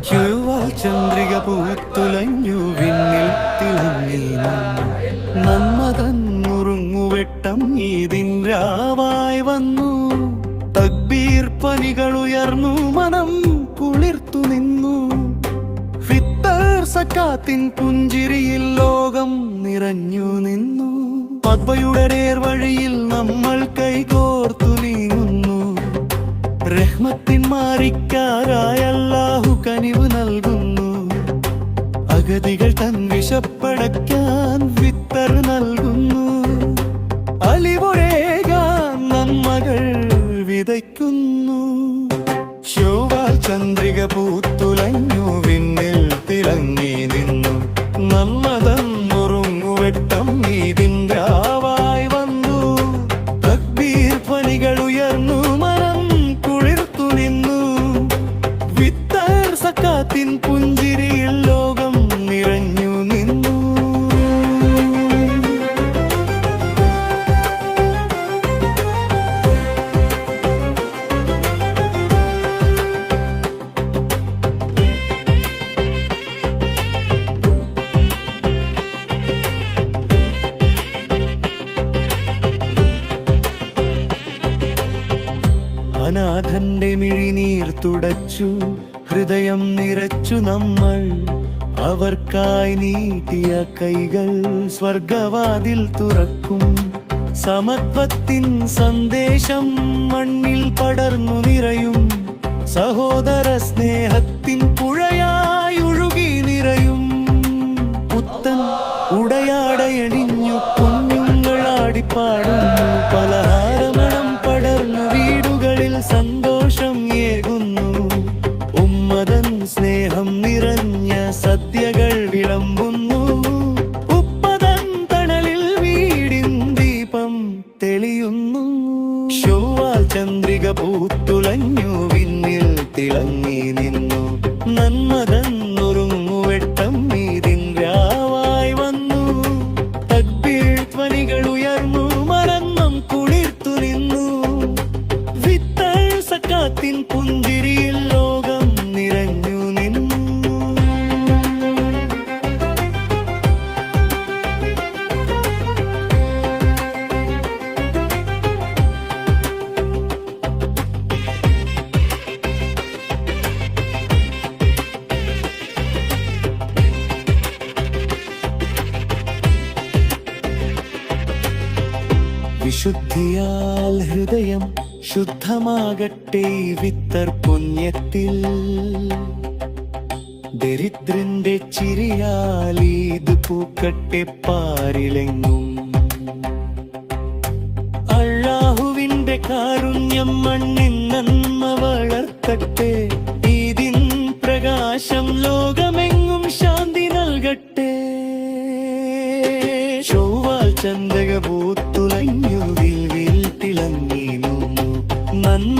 ചൊവ്വാൽ ചന്ദ്രിക പൂത്തുലഞ്ഞു വിണ്ണിൽ തിളങ്ങി നന്മതൻ നുറുങ്ങുവെട്ടം ഈദിൻ രാവായി വന്നു. തക്ബീർ പനികൾ ഉയർന്നു, മനം കുളിർത്തു നിന്നു. ഫിത്തർ സക്കാത്തിൻ പുഞ്ചിരിയിൽ ലോകം നിറഞ്ഞു നിന്നു. പദ്മയുടെ നേർവഴിയിൽ നമ്മൾ കൈകോർത്തു നീങ്ങുന്നു. റഹ്മത്തിൻ മാറിക്കാരായ അല്ലാഹു കനിവ് നൽകുന്നു. അഗതികൾ തൻ വിശപ്പടയ്ക്കാൻ ഫിത്തർ നൽകുന്നു. അലിവുരേകാൻ നന്മകൾ വിതയ്ക്കുന്നു. ചൊവ്വാൽ ചന്ദ്രിക പൂത്തുലഞ്ഞു വിണ്ണിൽ തിളങ്ങി നിന്നു. നന്മതൻ നുറുങ്ങുവെട്ടം ഈദിൻ രാവായി വന്നു. തക്ബീർ ധ്വനികൾ ഉയർന്നു, മനം കുളിർത്തു നിന്നു. ഫിത്തർ സക്കാത്തിൻ പുഞ്ചിരിയിൽ ലോകം നിറഞ്ഞു നിന്നു. അനാഥന്റെ മിഴിനീർ തുടച്ചു, ഹൃദയം നിറച്ചു നമ്മൾ. അവർക്കായി നീട്ടിയ കൈകൾ സ്വർഗവാതിൽ തുറക്കും. സമത്വത്തിൻ സന്ദേശം മണ്ണിൽ പടർന്നു നിറയും. സഹോദര സ്നേഹത്തിൻ പുഴയായി ഒഴുകി നിറയും. പുത്തൻ ഉടയാടയണിഞ്ഞു കുഞ്ഞുങ്ങളാടിപ്പാടുന്നു. പലഹാരമണം പടർന്നു വീടുകളിൽ സന്തോഷം ഏകുന്നു. ഉമ്മതൻ സ്നേഹം നിറഞ്ഞ സദ്യകൾ വിളമ്പുന്നു. ഉപ്പതൻ തണലിൽ വീടിൻ ദീപം തെളിയുന്നു. ചൊവ്വാൽ ചന്ദ്രിക പൂത്തുലഞ്ഞു വിണ്ണിൽ തിളങ്ങി നിന്നു. നന്മതൻ നുറുങ്ങുവെട്ടം ഈദിൻ രാവായി വന്നു. തക്ബീർ ധ്വനികൾ ഉയർന്നു, മനം കുളിർത്തു നിന്നു. ഫിത്തർ സക്കാത്തിൻ പുഞ്ചിരിയിൽ ലോകം നിറഞ്ഞു നിന്നു. വിശുദ്ധിയാൽ ഹൃദയം ശുദ്ധമാകട്ടെ ഫിത്തർ പുണ്യത്തിൽ. ദരിദ്രന്റെ ചിരിയാൽ ഈദ് പൂക്കട്ടെ പാരിലെങ്ങും. അല്ലാഹുവിന്റെ കാരുണ്യം മണ്ണിൻ നന്മ വളർത്തട്ടെ. ഈദിൻ പ്രകാശം ലോകമെങ്ങും ശാന്തി നൽകട്ടെ. ചൊവ്വാൽ ചന്ദ്രിക പൂത്തുലഞ്ഞു വിണ്ണിൽ തിളങ്ങി നിന്നു. നന്മ